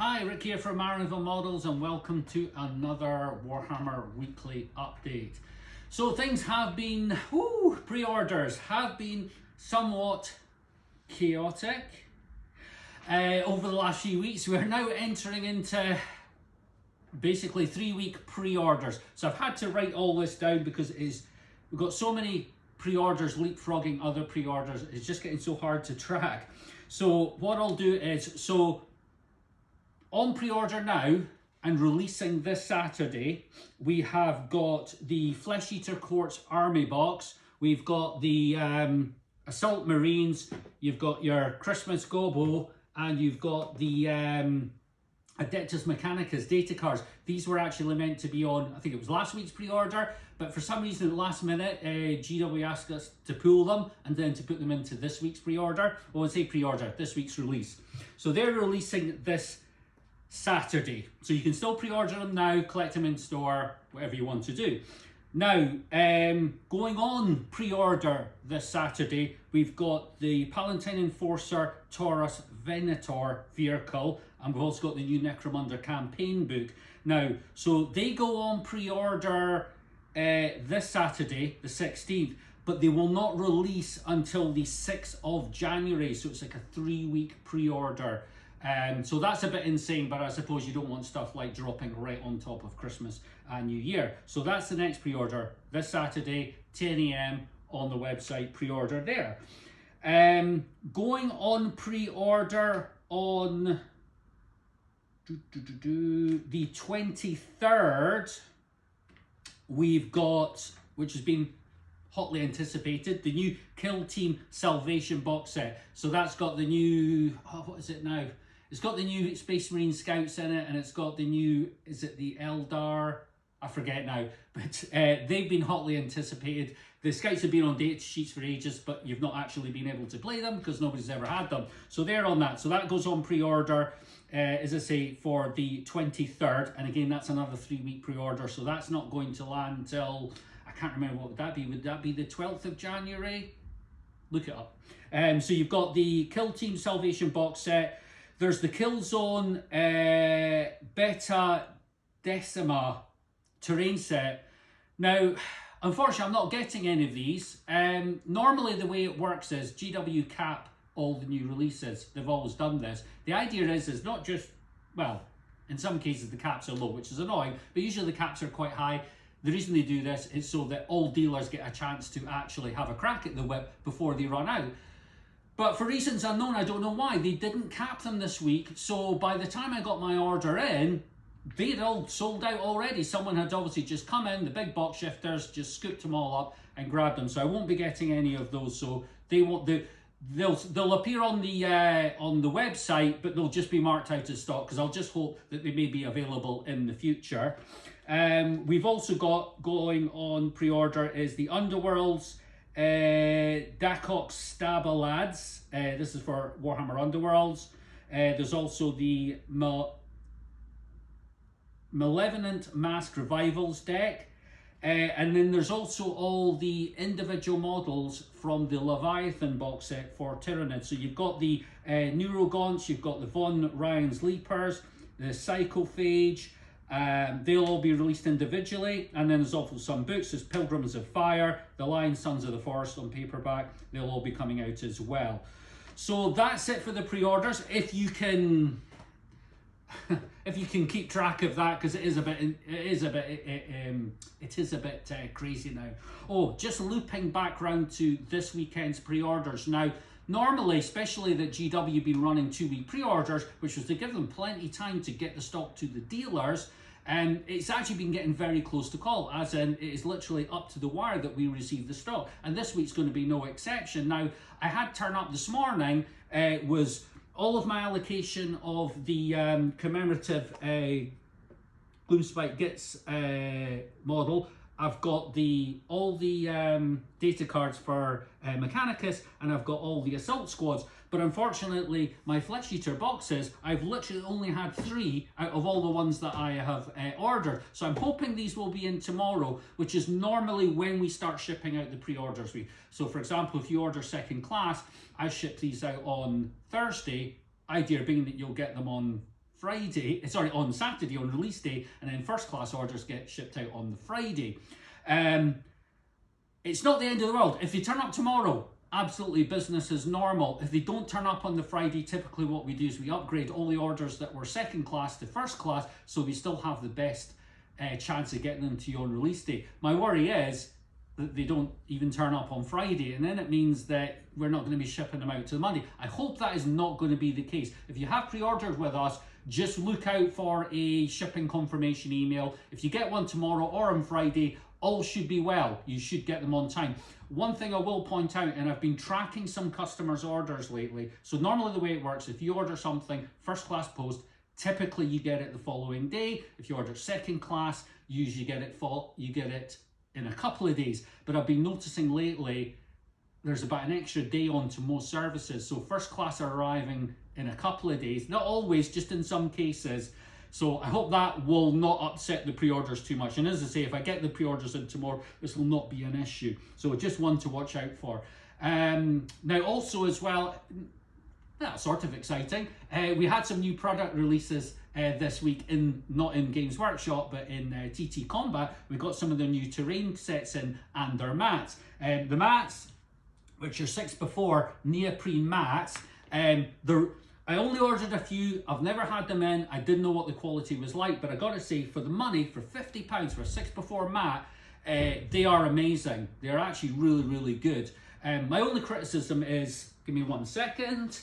Hi, Rick here from Marvel Models and welcome to another Warhammer weekly update. So things have been, pre-orders have been somewhat chaotic over the last few weeks. We're now entering into basically 3-week pre-orders. So I've had to write all this down because we've got so many pre-orders leapfrogging other pre-orders. It's just getting so hard to track. So what I'll do is, on pre-order now and releasing this Saturday, we have got the Flesh Eater Quartz Army box. We've got the Assault Marines. You've got your Christmas Gobo, and you've got the Adeptus Mechanicus data cards. These were actually meant to be on, I think it was last week's pre-order, but for some reason at the last minute, GW asked us to pull them and then to put them into this week's pre-order. Well, I say pre-order, this week's release. So they're releasing this Saturday. So you can still pre-order them now, collect them in store, whatever you want to do. Now, going on pre-order this Saturday, we've got the Palatine Enforcer Taurus Venator vehicle, and we've also got the new Necromunda campaign book. Now, so they go on pre-order this Saturday, the 16th, but they will not release until the 6th of January, so it's like a 3-week pre-order. So that's a bit insane, but I suppose you don't want stuff like dropping right on top of Christmas and New Year. So that's the next pre-order, this Saturday, 10 AM on the website, pre-order there. Going on pre-order on the 23rd, we've got, which has been hotly anticipated, the new Kill Team Salvation box set. So that's got the new, what is it now? It's got the new Space Marine Scouts in it, and it's got the new, is it the Eldar? I forget now, but they've been hotly anticipated. The Scouts have been on data sheets for ages, but you've not actually been able to play them because nobody's ever had them. So they're on that. So that goes on pre-order, as I say, for the 23rd. And again, that's another 3-week pre-order. So that's not going to land till, I can't remember, what would that be? Would that be the 12th of January? Look it up. So you've got the Kill Team Salvation box set. There's the Killzone Beta Decima terrain set. Now, unfortunately, I'm not getting any of these. Normally, the way it works is GW cap all the new releases. They've always done this. The idea is not just, well, in some cases the caps are low, which is annoying, but usually the caps are quite high. The reason they do this is so that all dealers get a chance to actually have a crack at the whip before they run out. But for reasons unknown, I don't know why, they didn't cap them this week. So by the time I got my order in, they'd all sold out already. Someone had obviously just come in, the big box shifters, just scooped them all up and grabbed them. So I won't be getting any of those. So they won't. They'll appear on the website, but they'll just be marked out of stock because I'll just hope that they may be available in the future. We've also got going on pre-order is the Underworlds Dacox Stabalads. This is for Warhammer Underworlds. There's also the Malevolent Mask Revivals deck. And then there's also all the individual models from the Leviathan box set for Tyranids. So you've got the Neurogaunts, you've got the Von Ryan's Leapers, the Psychophage. They'll all be released individually, and then there's also some books. There's Pilgrims of Fire, The Lion Sons of the Forest on paperback. They'll all be coming out as well. So that's it for the pre-orders. If you can keep track of that, because it is a bit crazy now. Oh, just looping back round to this weekend's pre-orders now. Normally, especially that GW been running 2-week pre-orders, which was to give them plenty of time to get the stock to the dealers, and it's actually been getting very close to call, as in it is literally up to the wire that we receive the stock, and this week's going to be no exception. Now, I had turn up this morning, was all of my allocation of the commemorative Gloomspite Gits model. I've got all the data cards for Mechanicus, and I've got all the assault squads. But unfortunately, my Flesh Eater boxes, I've literally only had 3 out of all the ones that I have ordered. So I'm hoping these will be in tomorrow, which is normally when we start shipping out the pre-orders. So for example, if you order second class, I ship these out on Thursday, idea being that you'll get them on Friday, sorry, on Saturday on release day, and then first class orders get shipped out on the Friday. It's not the end of the world. If they turn up tomorrow, absolutely business as normal. If they don't turn up on the Friday, typically what we do is we upgrade all the orders that were second class to first class, so we still have the best chance of getting them to you on release day. My worry is that they don't even turn up on Friday, and then it means that we're not going to be shipping them out till Monday. I hope that is not going to be the case. If you have pre-ordered with us, just look out for a shipping confirmation email. If you get one tomorrow or on Friday, all should be well. You should get them on time. One thing I will point out, and I've been tracking some customers' orders lately. So normally the way it works, if you order something first class post, typically you get it the following day. If you order second class, usually you get it in a couple of days. But I've been noticing lately there's about an extra day on to most services. So first class are arriving in a couple of days, not always, just in some cases. So I hope that will not upset the pre-orders too much. And as I say, if I get the pre-orders in tomorrow, this will not be an issue. So just one to watch out for. Now also as well, that's sort of exciting. We had some new product releases this week, not in Games Workshop, but in TT Combat. We got some of the new terrain sets in and their mats. The mats, which are 6x4 neoprene mats, I only ordered a few. I've never had them in. I didn't know what the quality was like, but I gotta say, for the money, for £50 for a 6x4 mat, they are amazing. They're actually really, really good. My only criticism is, give me 1 second.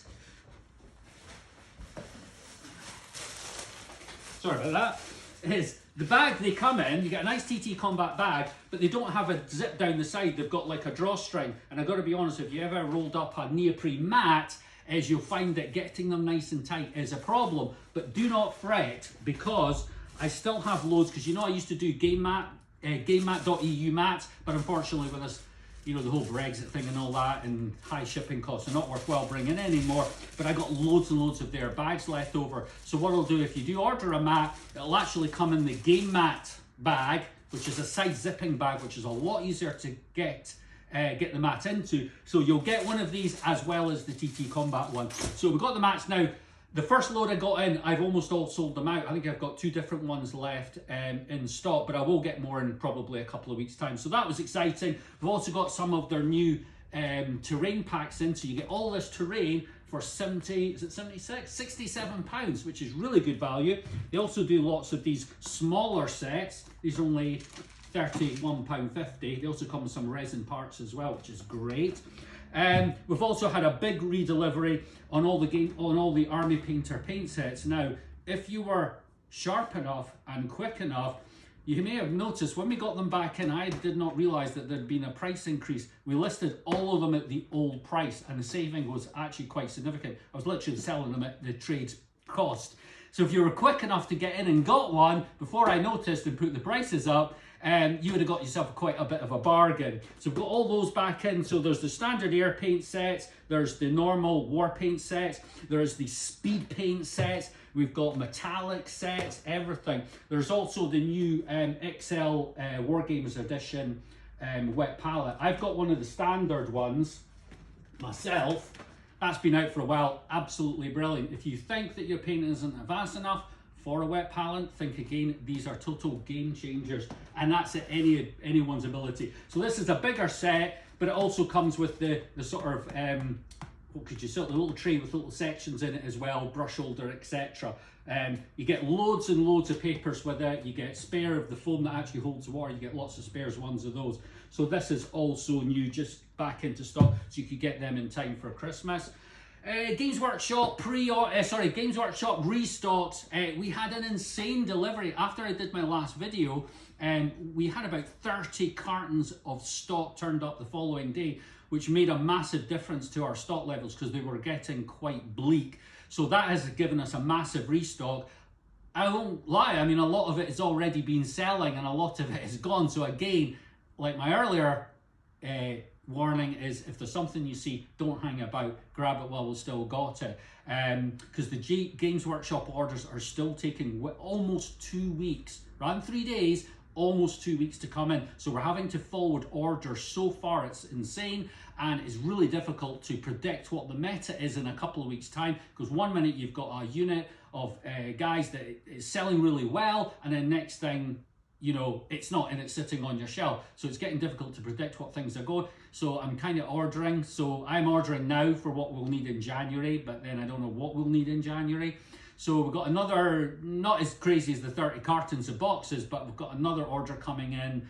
Sorry about that. Is the bag they come in, you get a nice TT Combat bag, but they don't have a zip down the side. They've got like a drawstring. And I gotta be honest, if you ever rolled up a neoprene mat, is you'll find that getting them nice and tight is a problem. But do not fret, because I still have loads, because you know I used to do GameMat.eu mats, but unfortunately with this, you know, the whole Brexit thing and all that, and high shipping costs are not worthwhile bringing anymore. But I got loads and loads of their bags left over. So what I'll do, if you do order a mat, it'll actually come in the GameMat bag, which is a side zipping bag, which is a lot easier to get the mat into. So you'll get one of these as well as the TT Combat one. So we've got the mats now. The first load I got in, I've almost all sold them out. I think I've got 2 different ones left in stock, but I will get more in probably a couple of weeks' time. So that was exciting. We've also got some of their new terrain packs in. So you get all this terrain for 67 pounds, which is really good value. They also do lots of these smaller sets. These are only £31.50. They also come with some resin parts as well, which is great. We've also had a big redelivery on all the Army Painter paint sets. Now, if you were sharp enough and quick enough, you may have noticed when we got them back in, I did not realise that there'd been a price increase. We listed all of them at the old price, and the saving was actually quite significant. I was literally selling them at the trade cost. So if you were quick enough to get in and got one before I noticed and put the prices up, you would have got yourself quite a bit of a bargain. So we've got all those back in. So there's the standard air paint sets, there's the normal war paint sets, there's the speed paint sets, we've got metallic sets, everything. There's also the new XL Wargames Edition wet palette. I've got one of the standard ones myself. That's been out for a while, absolutely brilliant. If you think that your painting isn't advanced enough for a wet palette, think again. These are total game changers, and that's at anyone's ability. So this is a bigger set, but it also comes with the sort of what could you say, the little tray with little sections in it as well, brush holder, etc. You get loads and loads of papers with it. You get spare of the foam that actually holds water. You get lots of spares ones of those. So this is also new, just back into stock, so you could get them in time for Christmas. Games Workshop Games Workshop restocks. We had an insane delivery after I did my last video, and we had about 30 cartons of stock turned up the following day, which made a massive difference to our stock levels because they were getting quite bleak. So that has given us a massive restock. I won't lie, I mean, a lot of it has already been selling and a lot of it is gone. So again, like my earlier warning is, if there's something you see, don't hang about, grab it while we've still got it. Because the Games Workshop orders are still taking almost 2 weeks, around 3 days, almost 2 weeks to come in. So we're having to forward orders so far, it's insane, and it's really difficult to predict what the meta is in a couple of weeks time, because one minute you've got a unit of guys that it's selling really well, and then next thing you know, it's not, and it's sitting on your shelf. So it's getting difficult to predict what things are going. So I'm kind of ordering. So I'm ordering now for what we'll need in January, but then I don't know what we'll need in January. So we've got another, not as crazy as the 30 cartons of boxes, but we've got another order coming in.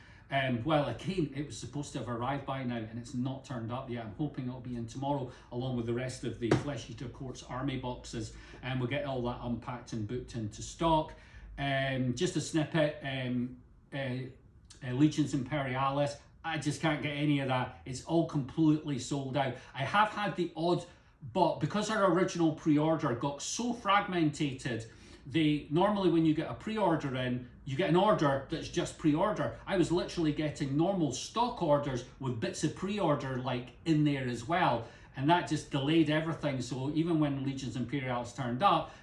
Well, again, it was supposed to have arrived by now, and it's not turned up yet. I'm hoping it'll be in tomorrow, along with the rest of the Flesh Eater Courts Army boxes, and we'll get all that unpacked and booked into stock. Just a snippet, Legions Imperialis, I just can't get any of that. It's all completely sold out. I have had the odd, but because our original pre-order got so fragmented, normally when you get a pre-order in, you get an order that's just pre-order. I was literally getting normal stock orders with bits of pre-order like in there as well, and that just delayed everything. So even when Legions Imperialis turned up,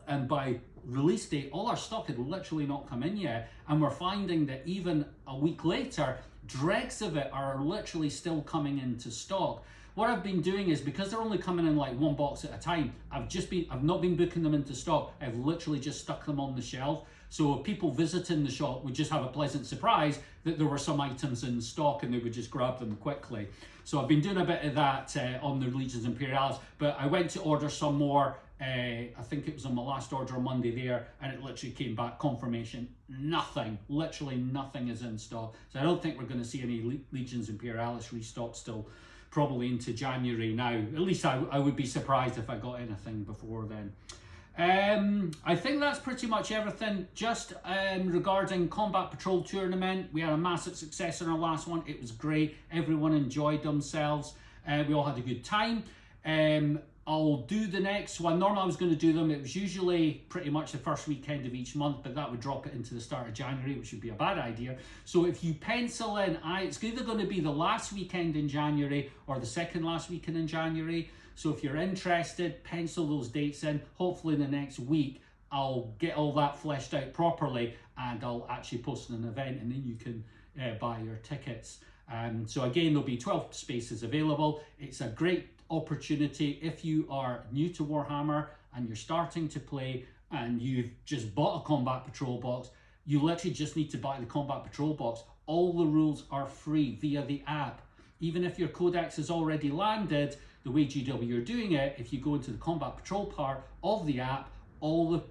and by release date, all our stock had literally not come in yet, and we're finding that even a week later, dregs of it are literally still coming into stock. What I've been doing is, because they're only coming in like one box at a time, I've not been booking them into stock. I've literally just stuck them on the shelf. So people visiting the shop would just have a pleasant surprise that there were some items in stock, and they would just grab them quickly. So I've been doing a bit of that on the Legions Imperialis, but I went to order some more. I think it was on my last order on Monday there, and it literally came back confirmation, nothing, literally nothing is in stock. So I don't think we're going to see any Legions Imperialis restock still, probably into January now. At least I would be surprised if I got anything before then. I think that's pretty much everything. Just regarding Combat Patrol Tournament, we had a massive success in our last one. It was great. Everyone enjoyed themselves. We all had a good time. I'll do the next one. Normally I was going to do them, it was usually pretty much the first weekend of each month, but that would drop it into the start of January, which would be a bad idea. So if you pencil in, it's either going to be the last weekend in January or the second last weekend in January. So if you're interested, pencil those dates in. Hopefully in the next week, I'll get all that fleshed out properly, and I'll actually post an event, and then you can buy your tickets. So again, there'll be 12 spaces available. It's a great opportunity if you are new to Warhammer and you're starting to play and you've just bought a Combat Patrol box. You literally just need to buy the Combat Patrol box. All the rules are free via the app. Even if your codex has already landed, the way GW are doing it, if you go into the Combat Patrol part of the app, all the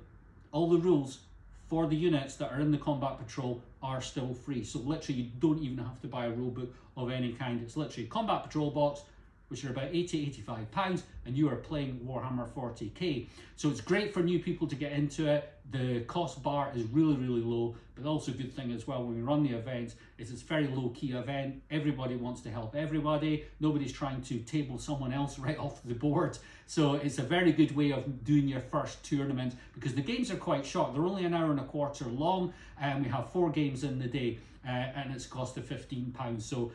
rules for the units that are in the Combat Patrol are still free. So literally you don't even have to buy a rulebook of any kind. It's literally Combat Patrol box, which are about £80–85, and you are playing Warhammer 40k. So it's great for new people to get into it. The cost bar is really, really low, but also a good thing as well when we run the events is it's a very low-key event. Everybody wants to help everybody. Nobody's trying to table someone else right off the board. So it's a very good way of doing your first tournament, because the games are quite short. They're only an hour and a quarter long, and we have 4 games in the day. And it's cost of £15. So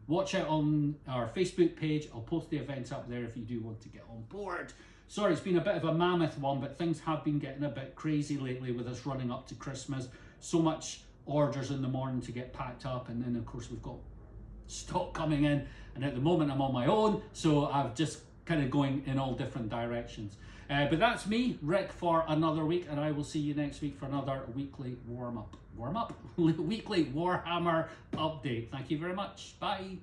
watch out on our Facebook page. I'll post the events up there if you do want to get on board. Sorry, it's been a bit of a mammoth one, but things have been getting a bit crazy lately with us running up to Christmas. So much orders in the morning to get packed up, and then of course we've got stock coming in, and at the moment I'm on my own, so I've just kind of going in all different directions. But that's me, Rick, for another week, and I will see you next week for another weekly weekly Warhammer update. Thank you very much. Bye.